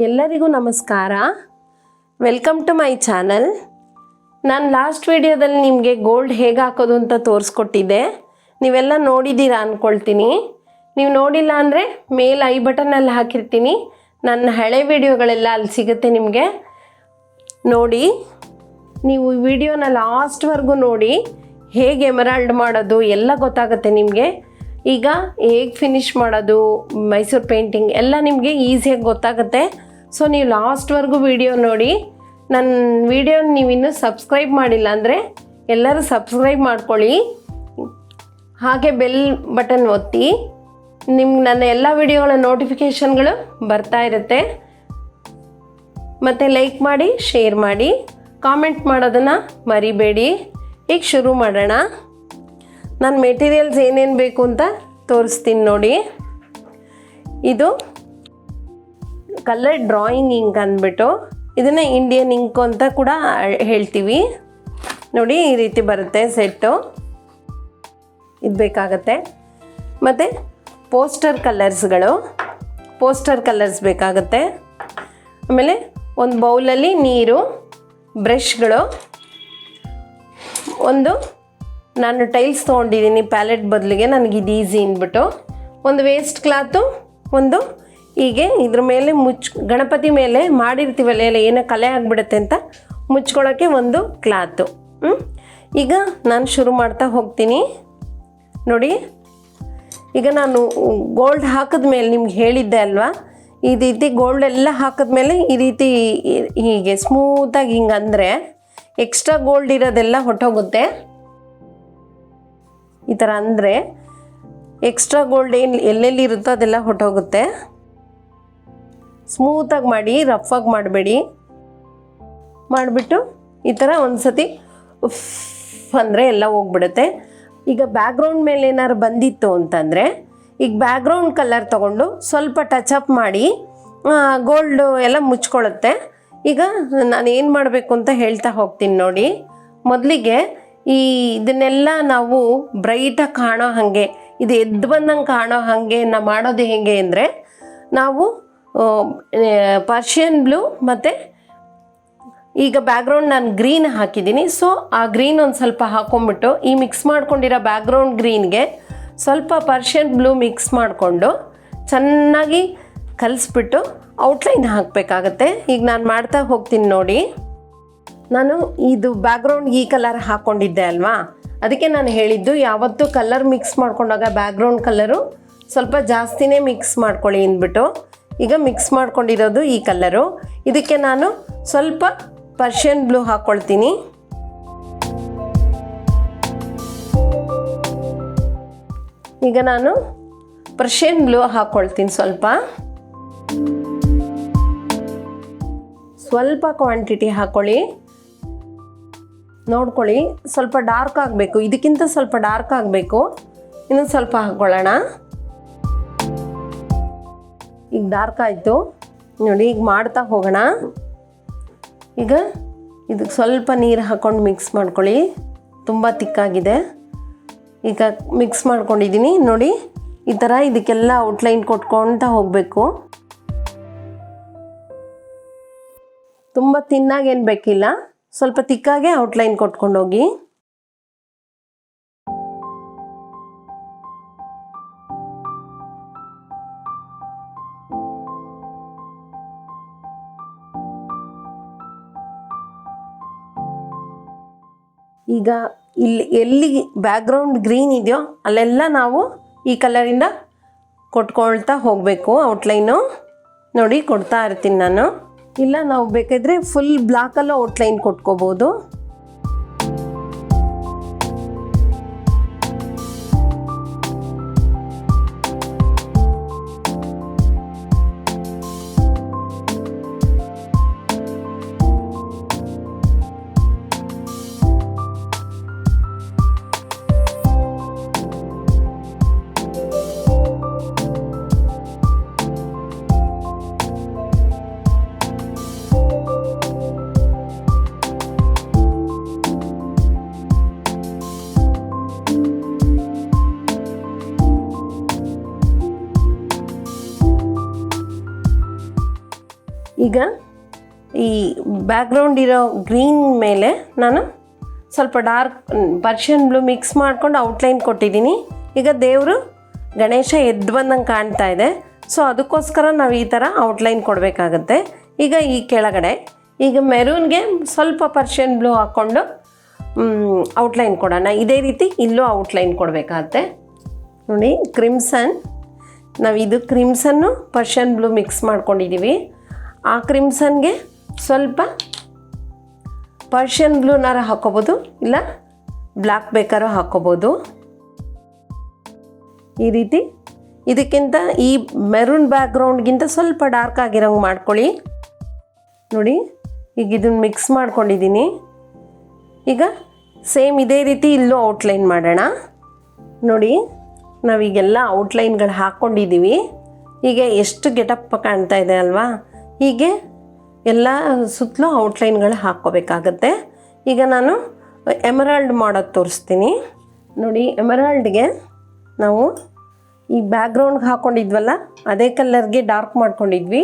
ಎಲ್ಲರಿಗೂ ನಮಸ್ಕಾರ. Welcome to my channel. ನಾನು ಲಾಸ್ಟ್ ವಿಡಿಯೋದಲ್ಲಿ ನಿಮಗೆ ಗೋಲ್ಡ್ ಹೇಗೆ ಹಾಕೋದು ಅಂತ ತೋರಿಸ್ಕೊಟ್ಟಿದ್ದೆ. ನೀವೆಲ್ಲ ನೋಡಿದ್ದೀರಾ ಅಂದ್ಕೊಳ್ತೀನಿ. ನೀವು ನೋಡಿಲ್ಲ ಅಂದರೆ ಮೇಲೆ ಐ ಬಟನಲ್ಲಿ ಹಾಕಿರ್ತೀನಿ. ನನ್ನ ಹಳೆ ವಿಡಿಯೋಗಳೆಲ್ಲ ಅಲ್ಲಿ ಸಿಗುತ್ತೆ ನಿಮಗೆ. ನೋಡಿ, ನೀವು ಈ ವಿಡಿಯೋನ ಲಾಸ್ಟ್ವರೆಗೂ ನೋಡಿ. ಹೇಗೆ ಎಮರಾಲ್ಡ್ ಮಾಡೋದು ಎಲ್ಲ ಗೊತ್ತಾಗುತ್ತೆ ನಿಮಗೆ. ಈಗ ಹೇಗೆ ಫಿನಿಷ್ ಮಾಡೋದು ಮೈಸೂರು ಪೇಂಟಿಂಗ್ ಎಲ್ಲ ನಿಮಗೆ ಈಸಿಯಾಗಿ ಗೊತ್ತಾಗುತ್ತೆ. ಸೊ ನೀವು ಲಾಸ್ಟ್ವರೆಗೂ ವಿಡಿಯೋ ನೋಡಿ. ನನ್ನ ವಿಡಿಯೋ ನೀವು ಇನ್ನೂ ಸಬ್ಸ್ಕ್ರೈಬ್ ಮಾಡಿಲ್ಲ ಅಂದರೆ ಎಲ್ಲರೂ ಸಬ್ಸ್ಕ್ರೈಬ್ ಮಾಡ್ಕೊಳ್ಳಿ. ಹಾಗೆ ಬೆಲ್ ಬಟನ್ ಒತ್ತಿ. ನಿಮ್ಗೆ ನನ್ನ ಎಲ್ಲ ವಿಡಿಯೋಗಳ ನೋಟಿಫಿಕೇಷನ್ಗಳು ಬರ್ತಾ ಇರುತ್ತೆ. ಮತ್ತು ಲೈಕ್ ಮಾಡಿ, ಶೇರ್ ಮಾಡಿ, ಕಾಮೆಂಟ್ ಮಾಡೋದನ್ನು ಮರಿಬೇಡಿ. ಈಗ ಶುರು ಮಾಡೋಣ. ನಾನು ಮೆಟೀರಿಯಲ್ಸ್ ಏನೇನು ಬೇಕು ಅಂತ ತೋರಿಸ್ತೀನಿ ನೋಡಿ. ಇದು ಕಲರ್ ಡ್ರಾಯಿಂಗ್ ಇಂಕ್ ಅಂದ್ಬಿಟ್ಟು ಇದನ್ನು ಇಂಡಿಯನ್ ಇಂಕ್ ಅಂತ ಕೂಡ ಹೇಳ್ತೀವಿ. ನೋಡಿ, ಈ ರೀತಿ ಬರುತ್ತೆ ಸೆಟ್ಟು. ಇದು ಬೇಕಾಗತ್ತೆ. ಮತ್ತು ಪೋಸ್ಟರ್ ಕಲರ್ಸ್ ಬೇಕಾಗುತ್ತೆ. ಆಮೇಲೆ ಒಂದು ಬೌಲಲ್ಲಿ ನೀರು, ಬ್ರಷ್ಗಳು, ನಾನು ಟೈಲ್ಸ್ ತೊಗೊಂಡಿದ್ದೀನಿ ಪ್ಯಾಲೆಟ್ ಬದಲಿಗೆ, ನನಗಿದು ಈಸಿ ಅಂದ್ಬಿಟ್ಟು, ಒಂದು ವೇಸ್ಟ್ ಕ್ಲಾತು, ಹೀಗೆ ಇದ್ರ ಮೇಲೆ ಗಣಪತಿ ಮೇಲೆ ಮಾಡಿರ್ತೀವಲ್ಲ ಎಲ್ಲ ಏನೋ ಕಲೆ ಆಗಿಬಿಡುತ್ತೆ ಅಂತ ಮುಚ್ಕೊಳ್ಳೋಕ್ಕೆ ಒಂದು ಕ್ಲಾತು. ಈಗ ನಾನು ಶುರು ಮಾಡ್ತಾ ಹೋಗ್ತೀನಿ ನೋಡಿ. ಈಗ ನಾನು ಗೋಲ್ಡ್ ಹಾಕಿದ್ಮೇಲೆ ನಿಮ್ಗೆ ಹೇಳಿದ್ದೆ ಅಲ್ವಾ, ಈ ರೀತಿ ಗೋಲ್ಡ್ ಎಲ್ಲ ಹಾಕಿದ್ಮೇಲೆ ಈ ರೀತಿ ಹೀಗೆ ಸ್ಮೂತಾಗಿ ಹಿಂಗೆ ಅಂದರೆ ಎಕ್ಸ್ಟ್ರಾ ಗೋಲ್ಡ್ ಇರೋದೆಲ್ಲ ಹೊಟ್ಟೋಗುತ್ತೆ. ಈ ಥರ ಅಂದರೆ ಎಕ್ಸ್ಟ್ರಾ ಗೋಲ್ಡ್ ಏನು ಎಲ್ಲೆಲ್ಲಿ ಇರುತ್ತೋ ಅದೆಲ್ಲ ಹೊಟ್ಟೋಗುತ್ತೆ. ಸ್ಮೂತಾಗಿ ಮಾಡಿ, ರಫಾಗಿ ಮಾಡಬೇಡಿ. ಮಾಡಿಬಿಟ್ಟು ಈ ಥರ ಒಂದು ಸತಿ ಉಫ್ ಅಂದರೆ ಎಲ್ಲ ಹೋಗ್ಬಿಡುತ್ತೆ. ಈಗ ಬ್ಯಾಕ್ಗ್ರೌಂಡ್ ಮೇಲೆ ಏನಾದ್ರು ಬಂದಿತ್ತು ಅಂತಂದರೆ ಈಗ ಬ್ಯಾಕ್ಗ್ರೌಂಡ್ ಕಲರ್ ತೊಗೊಂಡು ಸ್ವಲ್ಪ ಟಚಪ್ ಮಾಡಿ ಗೋಲ್ಡು ಎಲ್ಲ ಮುಚ್ಕೊಳ್ಳುತ್ತೆ. ಈಗ ನಾನು ಏನು ಮಾಡಬೇಕು ಅಂತ ಹೇಳ್ತಾ ಹೋಗ್ತೀನಿ ನೋಡಿ. ಮೊದಲಿಗೆ ಇದನ್ನೆಲ್ಲ ನಾವು ಬ್ರೈಟಾಗಿ ಕಾಣೋ ಹಾಗೆ, ಇದು ಎದ್ದು ಬಂದಂಗೆ ಕಾಣೋ ಹಾಗೆ ನಾವು ಮಾಡೋದು ಹೇಗೆ ಅಂದರೆ, ನಾವು ಪರ್ಷಿಯನ್ ಬ್ಲೂ ಮತ್ತು ಈಗ ಬ್ಯಾಕ್ಗ್ರೌಂಡ್ ನಾನು ಗ್ರೀನ್ ಹಾಕಿದ್ದೀನಿ. ಸೊ ಆ ಗ್ರೀನ್ ಒಂದು ಸ್ವಲ್ಪ ಹಾಕ್ಕೊಂಬಿಟ್ಟು ಈ ಮಿಕ್ಸ್ ಮಾಡ್ಕೊಂಡಿರೋ ಬ್ಯಾಕ್ಗ್ರೌಂಡ್ ಗ್ರೀನ್ಗೆ ಸ್ವಲ್ಪ ಪರ್ಷಿಯನ್ ಬ್ಲೂ ಮಿಕ್ಸ್ ಮಾಡಿಕೊಂಡು ಚೆನ್ನಾಗಿ ಕಲಿಸ್ಬಿಟ್ಟು ಔಟ್ಲೈನ್ ಹಾಕಬೇಕಾಗತ್ತೆ. ಈಗ ನಾನು ಮಾಡ್ತಾ ಹೋಗ್ತೀನಿ ನೋಡಿ. ನಾನು ಇದು ಬ್ಯಾಕ್ಗ್ರೌಂಡ್ ಈ ಕಲರ್ ಹಾಕ್ಕೊಂಡಿದ್ದೆ ಅಲ್ವಾ, ಅದಕ್ಕೆ ನಾನು ಹೇಳಿದ್ದು ಯಾವತ್ತೂ ಕಲರ್ ಮಿಕ್ಸ್ ಮಾಡ್ಕೊಂಡಾಗ ಬ್ಯಾಕ್ಗ್ರೌಂಡ್ ಕಲರು ಸ್ವಲ್ಪ ಜಾಸ್ತಿನೇ ಮಿಕ್ಸ್ ಮಾಡ್ಕೊಳ್ಳಿ ಅಂದ್ಬಿಟ್ಟು. ಈಗ ಮಿಕ್ಸ್ ಮಾಡ್ಕೊಂಡಿರೋದು ಈ ಕಲರು. ಇದಕ್ಕೆ ನಾನು ಸ್ವಲ್ಪ ಪರ್ಷಿಯನ್ ಬ್ಲೂ ಹಾಕ್ಕೊಳ್ತೀನಿ. ಈಗ ನಾನು ಪರ್ಷಿಯನ್ ಬ್ಲೂ ಹಾಕ್ಕೊಳ್ತೀನಿ. ಸ್ವಲ್ಪ ಕ್ವಾಂಟಿಟಿ ಹಾಕ್ಕೊಳ್ಳಿ. ನೋಡ್ಕೊಳ್ಳಿ, ಸ್ವಲ್ಪ ಡಾರ್ಕ್ ಆಗಬೇಕು, ಇದಕ್ಕಿಂತ ಸ್ವಲ್ಪ ಡಾರ್ಕ್ ಆಗಬೇಕು. ಇನ್ನೊಂದು ಸ್ವಲ್ಪ ಹಾಕ್ಕೊಳ್ಳೋಣ. ಈಗ ಡಾರ್ಕ್ ಆಯಿತು ನೋಡಿ. ಈಗ ಮಾಡ್ತಾ ಹೋಗೋಣ. ಈಗ ಇದಕ್ಕೆ ಸ್ವಲ್ಪ ನೀರು ಹಾಕ್ಕೊಂಡು ಮಿಕ್ಸ್ ಮಾಡ್ಕೊಳ್ಳಿ. ತುಂಬ ತಿಕ್ಕಾಗಿದೆ. ಈಗ ಮಿಕ್ಸ್ ಮಾಡ್ಕೊಂಡಿದ್ದೀನಿ ನೋಡಿ. ಈ ಥರ ಇದಕ್ಕೆಲ್ಲ ಔಟ್ಲೈನ್ ಕೊಟ್ಕೊಳ್ತಾ ಹೋಗಬೇಕು. ತುಂಬ ತಿನ್ನಾಗೇನು ಬೇಕಿಲ್ಲ, ಸ್ವಲ್ಪ ತಿಕ್ಕಾಗೆ ಔಟ್ಲೈನ್ ಕೊಟ್ಕೊಂಡು ಹೋಗಿ. ಈಗ ಎಲ್ಲಿ ಬ್ಯಾಕ್ಗ್ರೌಂಡ್ ಗ್ರೀನ್ ಇದೆಯೋ ಅಲ್ಲೆಲ್ಲ ನಾವು ಈ ಕಲರಿಂದ ಕೊಟ್ಕೊಳ್ತಾ ಹೋಗಬೇಕು ಔಟ್ಲೈನು. ನೋಡಿ, ಕೊಡ್ತಾ ಇರ್ತೀನಿ ನಾನು. ಇಲ್ಲ ನಾವು ಬೇಕಾದರೆ ಫುಲ್ ಬ್ಲಾಕಲ್ಲೂ ಔಟ್ಲೈನ್ ಕೊಟ್ಕೋಬೋದು. ಈಗ ಈ ಬ್ಯಾಕ್ಗ್ರೌಂಡ್ ಇರೋ ಗ್ರೀನ್ ಮೇಲೆ ನಾನು ಸ್ವಲ್ಪ ಡಾರ್ಕ್ ಪರ್ಷಿಯನ್ ಬ್ಲೂ ಮಿಕ್ಸ್ ಮಾಡ್ಕೊಂಡು ಔಟ್ಲೈನ್ ಕೊಟ್ಟಿದ್ದೀನಿ. ಈಗ ದೇವರು ಗಣೇಶ ಎದ್ದು ಬಂದಂಗೆ ಕಾಣ್ತಾ ಇದೆ. ಸೊ ಅದಕ್ಕೋಸ್ಕರ ನಾವು ಈ ಥರ ಔಟ್ಲೈನ್ ಕೊಡಬೇಕಾಗತ್ತೆ. ಈಗ ಈ ಕೆಳಗಡೆ ಈಗ ಮೆರೂನ್ಗೆ ಸ್ವಲ್ಪ ಪರ್ಷಿಯನ್ ಬ್ಲೂ ಹಾಕ್ಕೊಂಡು ಔಟ್ಲೈನ್ ಕೊಡೋಣ. ಇದೇ ರೀತಿ ಇಲ್ಲೂ ಔಟ್ಲೈನ್ ಕೊಡಬೇಕಾಗತ್ತೆ. ನೋಡಿ ಕ್ರಿಮ್ಸನ್, ನಾವು ಇದು ಕ್ರಿಮ್ಸನ್ನು ಪರ್ಷಿಯನ್ ಬ್ಲೂ ಮಿಕ್ಸ್ ಮಾಡ್ಕೊಂಡಿದ್ದೀವಿ. ಆ ಕ್ರಿಮ್ಸನ್ಗೆ ಸ್ವಲ್ಪ ಪರ್ಷಿಯನ್ ಬ್ಲೂನಾರ ಹಾಕ್ಕೋಬೋದು, ಇಲ್ಲ ಬ್ಲ್ಯಾಕ್ ಬೇಕಾದ್ರೂ ಹಾಕ್ಕೋಬೋದು. ಈ ರೀತಿ ಇದಕ್ಕಿಂತ ಈ ಮೆರೂನ್ ಬ್ಯಾಕ್ಗ್ರೌಂಡ್ಗಿಂತ ಸ್ವಲ್ಪ ಡಾರ್ಕ್ ಆಗಿರೋಂಗೆ ಮಾಡ್ಕೊಳ್ಳಿ. ನೋಡಿ ಈಗ ಇದನ್ನು ಮಿಕ್ಸ್ ಮಾಡ್ಕೊಂಡಿದ್ದೀನಿ. ಈಗ ಸೇಮ್ ಇದೇ ರೀತಿ ಇಲ್ಲೂ ಔಟ್ಲೈನ್ ಮಾಡೋಣ. ನೋಡಿ ನಾವೀಗೆಲ್ಲ ಔಟ್ಲೈನ್ಗಳು ಹಾಕ್ಕೊಂಡಿದ್ದೀವಿ. ಈಗ ಎಷ್ಟು ಗೆಟಪ್ ಕಾಣ್ತಾ ಇದೆ ಅಲ್ವಾ? ಹೀಗೆ ಎಲ್ಲ ಸುತ್ತಲೂ ಔಟ್ಲೈನ್ಗಳು ಹಾಕ್ಕೋಬೇಕಾಗತ್ತೆ. ಈಗ ನಾನು ಎಮರಾಲ್ಡ್ ಮಾಡೋದು ತೋರಿಸ್ತೀನಿ. ನೋಡಿ ಎಮರಾಲ್ಡ್ಗೆ ನಾವು ಈ ಬ್ಯಾಕ್ಗ್ರೌಂಡ್ಗೆ ಹಾಕ್ಕೊಂಡಿದ್ವಲ್ಲ ಅದೇ ಕಲರ್ಗೆ ಡಾರ್ಕ್ ಮಾಡ್ಕೊಂಡಿದ್ವಿ,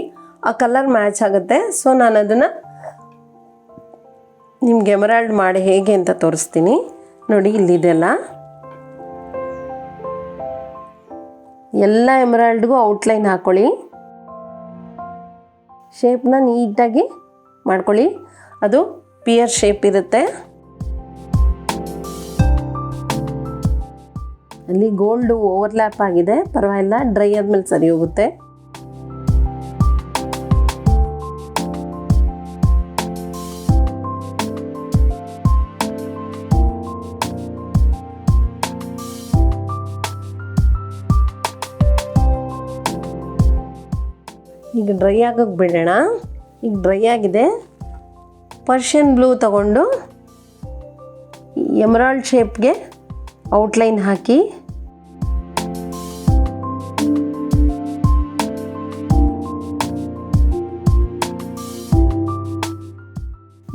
ಆ ಕಲರ್ ಮ್ಯಾಚ್ ಆಗುತ್ತೆ. ಸೊ ನಾನು ಅದನ್ನು ನಿಮ್ಗೆ ಎಮರಾಲ್ಡ್ ಮಾಡಿ ಹೇಗೆ ಅಂತ ತೋರಿಸ್ತೀನಿ. ನೋಡಿ ಇಲ್ಲಿದೆಲ್ಲ ಎಲ್ಲ ಎಮರಾಲ್ಡ್ಗೂ ಔಟ್ಲೈನ್ ಹಾಕ್ಕೊಳ್ಳಿ. ಶೇಪ್ನ ನೀಟಾಗಿ ಮಾಡ್ಕೊಳ್ಳಿ. ಅದು ಪಿಯರ್ ಶೇಪ್ ಇರುತ್ತೆ. ಅಲ್ಲಿ ಗೋಲ್ಡು ಓವರ್ಲ್ಯಾಪ್ ಆಗಿದೆ, ಪರವಾಗಿಲ್ಲ, ಡ್ರೈ ಆದಮೇಲೆ ಸರಿ ಹೋಗುತ್ತೆ. ಈಗ ಡ್ರೈ ಆಗೋಕ್ಕೆ ಬಿಡೋಣ. ಈಗ ಡ್ರೈ ಆಗಿದೆ. ಪರ್ಷಿಯನ್ ಬ್ಲೂ ತಗೊಂಡು ಎಮರಾಲ್ಡ್ ಶೇಪ್ಗೆ ಔಟ್ಲೈನ್ ಹಾಕಿ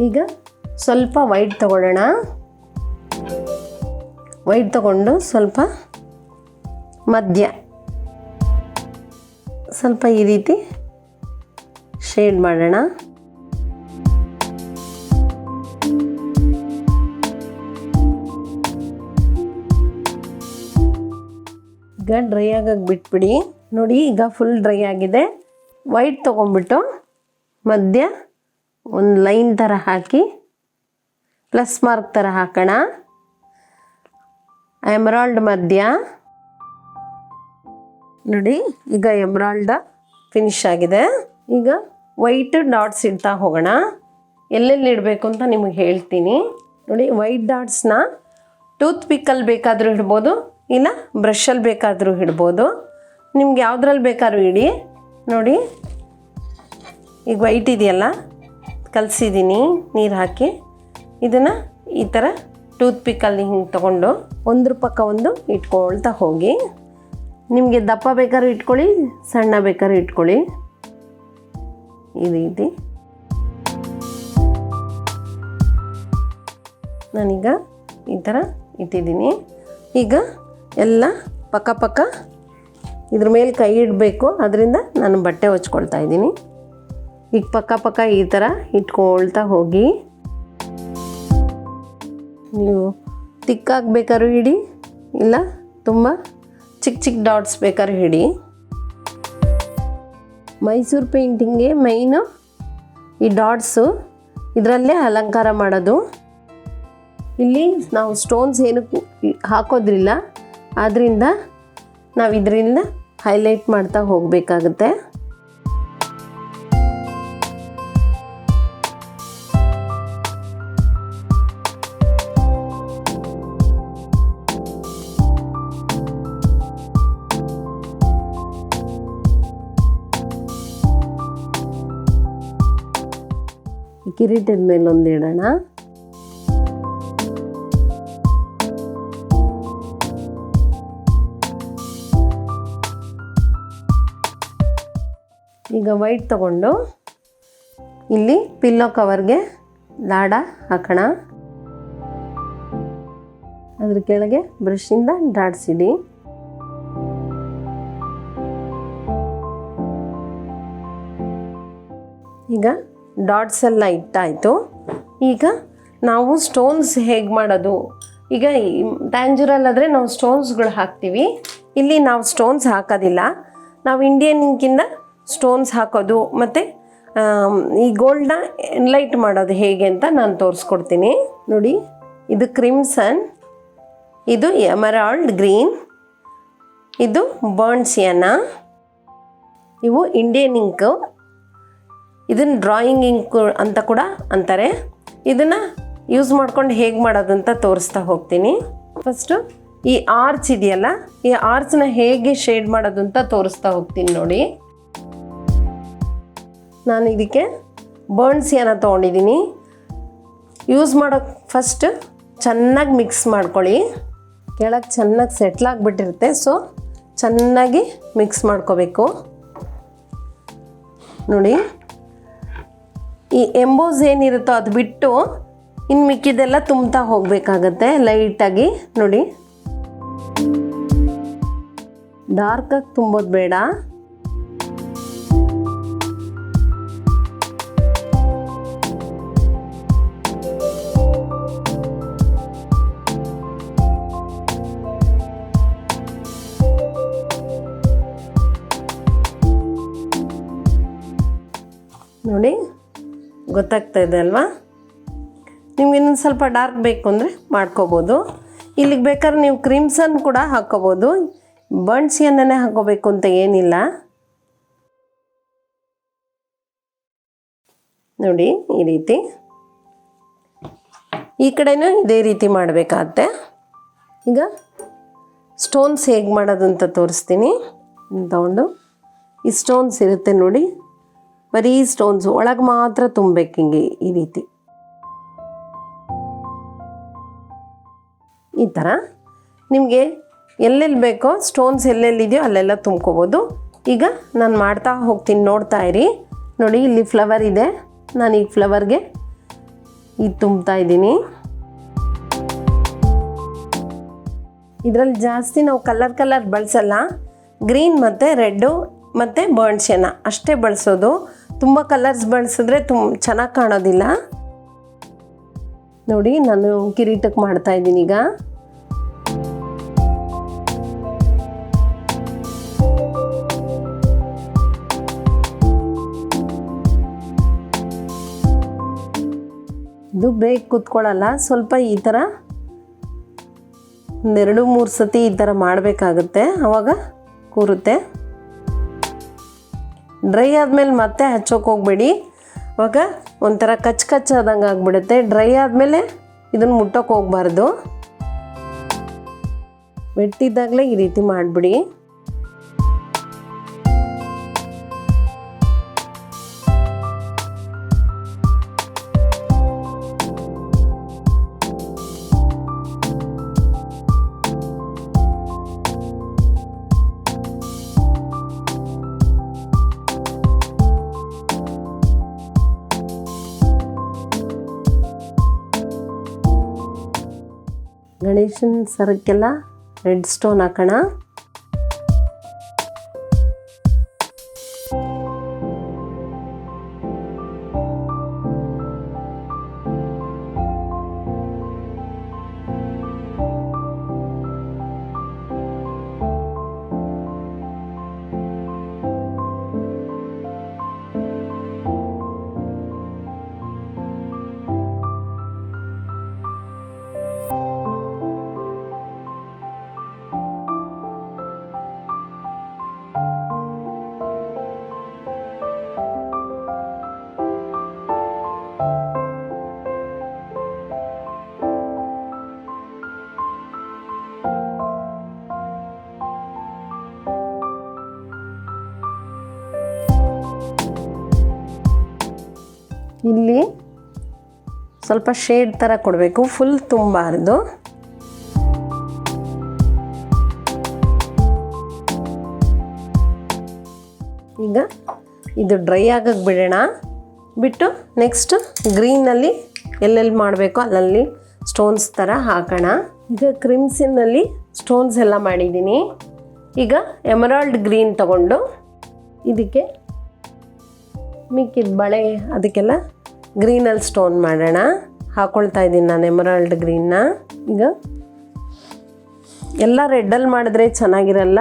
ಈಗ ಸ್ವಲ್ಪ ವೈಟ್ ತಗೊಳ್ಳೋಣ. ವೈಟ್ ತಗೊಂಡು ಸ್ವಲ್ಪ ಮಧ್ಯ ಸ್ವಲ್ಪ ಈ ರೀತಿ ಶೇಡ್ ಮಾಡೋಣ. ಈಗ ಡ್ರೈ ಆಗೋಕ್ಕೆ ಬಿಟ್ಬಿಡಿ. ನೋಡಿ ಈಗ ಫುಲ್ ಡ್ರೈ ಆಗಿದೆ. ವೈಟ್ ತೊಗೊಂಡ್ಬಿಟ್ಟು ಮಧ್ಯ ಒಂದು ಲೈನ್ ಥರ ಹಾಕಿ ಪ್ಲಸ್ ಮಾರ್ಕ್ ಥರ ಹಾಕೋಣ. ಎಮರಾಲ್ಡ್ ಮಧ್ಯ ನೋಡಿ ಈಗ ಎಮರಾಲ್ಡ್ ಫಿನಿಶ್ ಆಗಿದೆ. ಈಗ ವೈಟ್ ಡಾಟ್ಸ್ ಇಡ್ತಾ ಹೋಗೋಣ. ಎಲ್ಲೆಲ್ಲಿ ಇಡಬೇಕು ಅಂತ ನಿಮಗೆ ಹೇಳ್ತೀನಿ. ನೋಡಿ ವೈಟ್ ಡಾಟ್ಸ್ನ ಟೂತ್ ಪಿಕ್ಕಲ್ಲಿ ಬೇಕಾದರೂ ಇಡ್ಬೋದು, ಇಲ್ಲ ಬ್ರಷಲ್ಲಿ ಬೇಕಾದರೂ ಇಡ್ಬೋದು. ನಿಮ್ಗೆ ಯಾವುದ್ರಲ್ಲಿ ಬೇಕಾದ್ರೂ ಇಡಿ. ನೋಡಿ ಈಗ ವೈಟ್ ಇದೆಯಲ್ಲ, ಕಲಸಿದ್ದೀನಿ ನೀರು ಹಾಕಿ. ಇದನ್ನು ಈ ಥರ ಟೂತ್ ಪಿಕ್ಕಲ್ಲಿ ಹಿಂಗೆ ತೊಗೊಂಡು ಒಂದ್ರ ಪಕ್ಕ ಒಂದು ಇಟ್ಕೊಳ್ತಾ ಹೋಗಿ. ನಿಮಗೆ ದಪ್ಪ ಬೇಕಾದ್ರೂ ಇಟ್ಕೊಳ್ಳಿ, ಸಣ್ಣ ಬೇಕಾದ್ರೂ ಇಟ್ಕೊಳ್ಳಿ. ಈ ರೀತಿ ನಾನೀಗ ಈ ಥರ ಇಟ್ಟಿದ್ದೀನಿ. ಈಗ ಎಲ್ಲ ಪಕ್ಕ ಪಕ್ಕ ಇದ್ರ ಮೇಲೆ ಕೈ ಇಡಬೇಕು, ಅದರಿಂದ ನಾನು ಬಟ್ಟೆ ಹೊಚ್ಕೊಳ್ತಾ ಇದ್ದೀನಿ. ಈಗ ಪಕ್ಕ ಪಕ್ಕ ಈ ಥರ ಇಟ್ಕೊಳ್ತಾ ಹೋಗಿ. ನೀವು ತಿಕ್ಕಾಗಿ ಬೇಕಾದ್ರೂ ಇಡಿ, ಇಲ್ಲ ತುಂಬ ಚಿಕ್ಕ ಚಿಕ್ಕ ಡಾಟ್ಸ್ ಬೇಕಾದ್ರೂ ಇಡಿ. ಮೈಸೂರು ಪೇಂಟಿಂಗ್ಗೆ ಮೈನು ಈ ಡಾಟ್ಸು, ಇದರಲ್ಲೇ ಅಲಂಕಾರ ಮಾಡೋದು. ಇಲ್ಲಿ ನಾವು ಸ್ಟೋನ್ಸ್ ಏನು ಹಾಕೋದ್ರಿಲ್ಲ, ಆದ್ದರಿಂದ ನಾವು ಇದರಿಂದ ಹೈಲೈಟ್ ಮಾಡ್ತಾ ಹೋಗಬೇಕಾಗುತ್ತೆ. ಕಿರೀಟದ ಮೇಲೆ ಒಂದು ಇಡೋಣ. ಈಗ ವೈಟ್ ತಗೊಂಡು ಇಲ್ಲಿ ಪಿಲ್ಲೋ ಕವರ್ಗೆ ದಾಡ ಹಾಕೋಣ. ಅದ್ರ ಕೆಳಗೆ ಬ್ರಷಿಂದ ಡಾಟ್ಸಿಡಿ. ಈಗ ಡಾಟ್ಸ್ ಎಲ್ಲ ಇಟ್ಟಾಯಿತು. ಈಗ ನಾವು ಸ್ಟೋನ್ಸ್ ಹೇಗೆ ಮಾಡೋದು, ಈಗ ಟ್ಯಾಂಜೂರಲ್ಲಿ ಆದರೆ ನಾವು ಸ್ಟೋನ್ಸ್ಗಳು ಹಾಕ್ತೀವಿ. ಇಲ್ಲಿ ನಾವು ಸ್ಟೋನ್ಸ್ ಹಾಕೋದಿಲ್ಲ. ನಾವು ಇಂಡಿಯನ್ ಇಂಕಿಂದ ಸ್ಟೋನ್ಸ್ ಹಾಕೋದು ಮತ್ತು ಈ ಗೋಲ್ಡ್ನ ಎನ್ಲೈಟ್ ಮಾಡೋದು ಹೇಗೆ ಅಂತ ನಾನು ತೋರಿಸ್ಕೊಡ್ತೀನಿ. ನೋಡಿ, ಇದು ಕ್ರಿಮ್ಸನ್, ಇದು ಎಮರಾಲ್ಡ್ ಗ್ರೀನ್, ಇದು ಬರ್ನ್ ಸಿಯಾನಾ, ಇವು ಇಂಡಿಯನ್ ಇಂಕು. ಇದನ್ನು ಡ್ರಾಯಿಂಗ್ ಇಂಕ್ ಅಂತ ಕೂಡ ಅಂತಾರೆ. ಇದನ್ನು ಯೂಸ್ ಮಾಡ್ಕೊಂಡು ಹೇಗೆ ಮಾಡೋದಂತ ತೋರಿಸ್ತಾ ಹೋಗ್ತೀನಿ. ಫಸ್ಟು ಈ ಆರ್ಚ್ ಇದೆಯಲ್ಲ, ಈ ಆರ್ಚ್ನ ಹೇಗೆ ಶೇಡ್ ಮಾಡೋದು ಅಂತ ತೋರಿಸ್ತಾ ಹೋಗ್ತೀನಿ. ನೋಡಿ, ನಾನು ಇದಕ್ಕೆ ಬರ್ನ್ ಸಿಯಾನ ತೊಗೊಂಡಿದ್ದೀನಿ. ಯೂಸ್ ಮಾಡೋಕ್ಕೆ ಫಸ್ಟ್ ಚೆನ್ನಾಗಿ ಮಿಕ್ಸ್ ಮಾಡ್ಕೊಳ್ಳಿ. ಕೆಳಗೆ ಚೆನ್ನಾಗಿ ಸೆಟ್ಲಾಗಿಬಿಟ್ಟಿರುತ್ತೆ, ಸೊ ಚೆನ್ನಾಗಿ ಮಿಕ್ಸ್ ಮಾಡ್ಕೋಬೇಕು. ನೋಡಿ, ಈ ಎಂಬೋಸ್ ಏನಿರುತ್ತೋ ಅದು ಬಿಟ್ಟು ಇನ್ನು ಮಿಕ್ಕಿದೆಲ್ಲ ತುಂಬ್ತಾ ಹೋಗಬೇಕಾಗತ್ತೆ ಲೈಟಾಗಿ. ನೋಡಿ, ಡಾರ್ಕಾಗಿ ತುಂಬೋದು ಬೇಡ. ನೋಡಿ, ಗೊತ್ತಾಗ್ತಾ ಇದೆ ಅಲ್ವಾ? ನಿಮ್ಗೆ ಇನ್ನೊಂದು ಸ್ವಲ್ಪ ಡಾರ್ಕ್ ಬೇಕು ಅಂದರೆ ಮಾಡ್ಕೋಬೋದು. ಇಲ್ಲಿಗೆ ಬೇಕಾದ್ರೆ ನೀವು ಕ್ರಿಮ್ಸನ್ ಕೂಡ ಹಾಕ್ಕೋಬೋದು. ಬರ್ನ್ ಸಿಯಾನನೇ ಹಾಕ್ಕೋಬೇಕು ಅಂತ ಏನಿಲ್ಲ. ನೋಡಿ, ಈ ರೀತಿ ಈ ಕಡೆನೂ ಇದೇ ರೀತಿ ಮಾಡಬೇಕಾಗತ್ತೆ. ಈಗ ಸ್ಟೋನ್ಸ್ ಹೇಗೆ ಮಾಡೋದು ಅಂತ ತೋರಿಸ್ತೀನಿ. ತಗೊಂಡು ಈ ಸ್ಟೋನ್ಸ್ ಇರುತ್ತೆ ನೋಡಿ, ಬರೀ ಸ್ಟೋನ್ಸ್ ಒಳಗೆ ಮಾತ್ರ ತುಂಬಬೇಕು. ಹಿಂಗೆ ಈ ರೀತಿ ಈ ಥರ ನಿಮಗೆ ಎಲ್ಲೆಲ್ಲಿ ಬೇಕೋ ಸ್ಟೋನ್ಸ್ ಎಲ್ಲೆಲ್ಲಿದೆಯೋ ಅಲ್ಲೆಲ್ಲ ತುಂಬ್ಕೋಬೋದು. ಈಗ ನಾನು ಮಾಡ್ತಾ ಹೋಗ್ತೀನಿ, ನೋಡ್ತಾ ಇರಿ. ನೋಡಿ, ಇಲ್ಲಿ ಫ್ಲವರ್ ಇದೆ. ನಾನು ಈ ಫ್ಲವರ್ಗೆ ಇದು ತುಂಬ್ತಾ ಇದ್ದೀನಿ. ಇದರಲ್ಲಿ ಜಾಸ್ತಿ ನಾವು ಕಲರ್ ಬಳಸಲ್ಲ. ಗ್ರೀನ್ ಮತ್ತು ರೆಡ್ಡು ಮತ್ತು ಬರ್ನ್ ಸಿಯಾನಾ ಅಷ್ಟೇ ಬಳಸೋದು. ತುಂಬ ಕಲರ್ಸ್ ಬಳಸಿದ್ರೆ ಚೆನ್ನಾಗಿ ಕಾಣೋದಿಲ್ಲ. ನೋಡಿ, ನಾನು ಕಿರೀಟಕ್ಕೆ ಮಾಡ್ತಾ ಇದ್ದೀನಿ. ಈಗ ಇದು ಬೇಗ ಕೂತ್ಕೊಳ್ಳಲ್ಲ. ಸ್ವಲ್ಪ ಈ ಥರ 2-3 ಸತಿ ಈ ಥರ ಮಾಡಬೇಕಾಗುತ್ತೆ, ಆವಾಗ ಕೂರುತ್ತೆ. ಡ್ರೈ ಆದಮೇಲೆ ಮತ್ತೆ ಹಚ್ಚೋಕೆ ಹೋಗಬೇಡಿ, ಆವಾಗ ಒಂಥರ ಕಚ್ಚಾದಂಗೆ ಆಗಿಬಿಡುತ್ತೆ. ಡ್ರೈ ಆದಮೇಲೆ ಇದನ್ನು ಮುಟ್ಟೋಕೆ ಹೋಗಬಾರ್ದು. ವೆಟ್ಟಿದ್ದಾಗಲೇ ಈ ರೀತಿ ಮಾಡಿಬಿಡಿ. ಗಣೇಶನ ಸರಕ್ಕೆಲ್ಲ ರೆಡ್ ಸ್ಟೋನ್ ಹಾಕೋಣ. ಇಲ್ಲಿ ಸ್ವಲ್ಪ ಶೇಡ್ ಥರ ಕೊಡಬೇಕು, ಫುಲ್ ತುಂಬಾರ್ದು. ಈಗ ಇದು ಡ್ರೈ ಆಗಕ್ಕೆ ಬಿಡೋಣ. ಬಿಟ್ಟು ನೆಕ್ಸ್ಟ್ ಗ್ರೀನಲ್ಲಿ ಎಲ್ಲೆಲ್ಲಿ ಮಾಡಬೇಕೋ ಅಲ್ಲಲ್ಲಿ ಸ್ಟೋನ್ಸ್ ಥರ ಹಾಕೋಣ. ಈಗ ಕ್ರಿಮ್ಸನ್ನಲ್ಲಿ ಸ್ಟೋನ್ಸ್ ಎಲ್ಲ ಮಾಡಿದ್ದೀನಿ. ಈಗ ಎಮರಾಲ್ಡ್ ಗ್ರೀನ್ ತಗೊಂಡು ಇದಕ್ಕೆ ಮಿಕ್ಕಿದ ಬಳೆ ಅದಕ್ಕೆಲ್ಲ ಗ್ರೀನಲ್ಲಿ ಸ್ಟೋನ್ ಮಾಡೋಣ. ಹಾಕ್ಕೊಳ್ತಾ ಇದ್ದೀನಿ ನಾನು ಎಮರಾಲ್ಡ್ ಗ್ರೀನ್ನ. ಈಗ ಎಲ್ಲ ರೆಡ್ಡಲ್ಲಿ ಮಾಡಿದ್ರೆ ಚೆನ್ನಾಗಿರಲ್ಲ,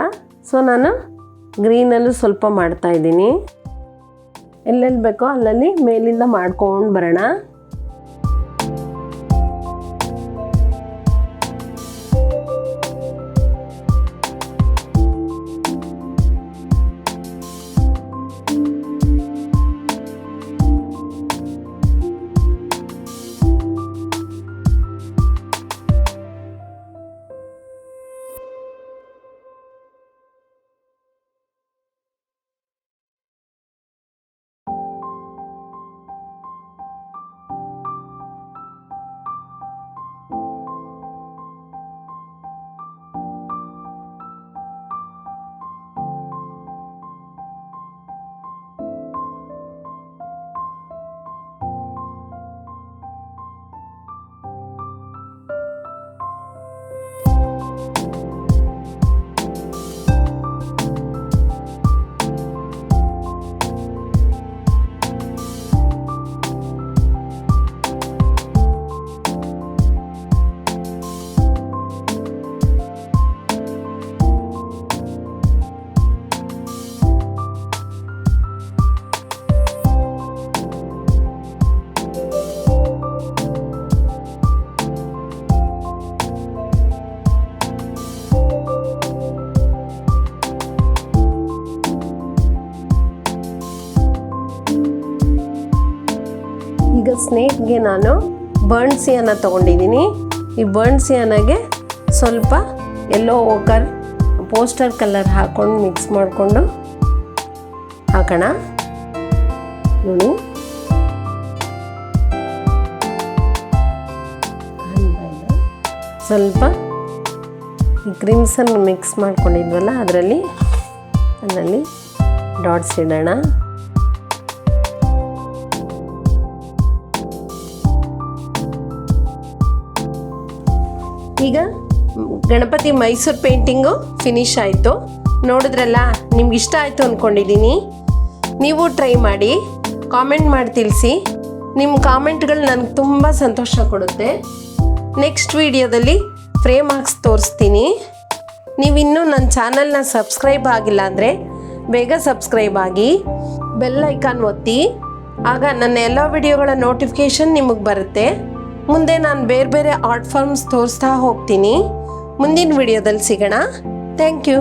ಸೊ ನಾನು ಗ್ರೀನಲ್ಲೂ ಸ್ವಲ್ಪ ಮಾಡ್ತಾಯಿದ್ದೀನಿ. ಎಲ್ಲೆಲ್ಲಿ ಬೇಕೋ ಅಲ್ಲಲ್ಲಿ ಮೇಲಿಂದ ಮಾಡ್ಕೊಂಡು ಬರೋಣ. ಈಗ ಸ್ನೇಕ್ಗೆ ನಾನು ಬರ್ನ್ ಸಿಯಾನ ತೊಗೊಂಡಿದ್ದೀನಿ. ಈ ಬರ್ನ್ ಸಿಯಾನಾಗೆ ಸ್ವಲ್ಪ ಯೆಲ್ಲೋ ಓಕರ್ ಪೋಸ್ಟರ್ ಕಲರ್ ಹಾಕ್ಕೊಂಡು ಮಿಕ್ಸ್ ಮಾಡಿಕೊಂಡು ಹಾಕೋಣ. ನೋಡಿ, ಸ್ವಲ್ಪ ಈ ಕ್ರಿಮ್ಸನ್ ಮಿಕ್ಸ್ ಮಾಡ್ಕೊಂಡಿದ್ವಲ್ಲ ಅದರಲ್ಲಿ ಡಾಟ್ಸ್ ಇಡೋಣ. ಈಗ ಗಣಪತಿ ಮೈಸೂರು ಪೇಂಟಿಂಗು ಫಿನಿಶ್ ಆಯಿತು. ನೋಡಿದ್ರಲ್ಲ, ನಿಮ್ಗೆ ಇಷ್ಟ ಆಯಿತು ಅಂದ್ಕೊಂಡಿದ್ದೀನಿ. ನೀವು ಟ್ರೈ ಮಾಡಿ, ಕಾಮೆಂಟ್ ಮಾಡಿ ತಿಳಿಸಿ. ನಿಮ್ಮ ಕಾಮೆಂಟ್ಗಳು ನನಗೆ ತುಂಬ ಸಂತೋಷ ಕೊಡುತ್ತೆ. ನೆಕ್ಸ್ಟ್ ವಿಡಿಯೋದಲ್ಲಿ ಫ್ರೇಮ್ ಹಾಕ್ಸಿ ತೋರಿಸ್ತೀನಿ. ನೀವಿನ್ನೂ ನನ್ನ ಚಾನಲ್ನ ಸಬ್ಸ್ಕ್ರೈಬ್ ಆಗಿಲ್ಲ ಅಂದರೆ ಬೇಗ ಸಬ್ಸ್ಕ್ರೈಬ್ ಆಗಿ, ಬೆಲ್ ಐಕಾನ್ ಒತ್ತಿ. ಆಗ ನನ್ನ ಎಲ್ಲ ವಿಡಿಯೋಗಳ ನೋಟಿಫಿಕೇಷನ್ ನಿಮಗೆ ಬರುತ್ತೆ. ಮುಂದೆ ನಾನು ಬೇರೆ ಬೇರೆ ಆರ್ಟ್ ಫಾರ್ಮ್ಸ್ ತೋರಿಸ್ತಾ ಹೋಗ್ತೀನಿ. ಮುಂದಿನ ವಿಡಿಯೋದಲ್ಲಿ ಸಿಗೋಣ. Thank you.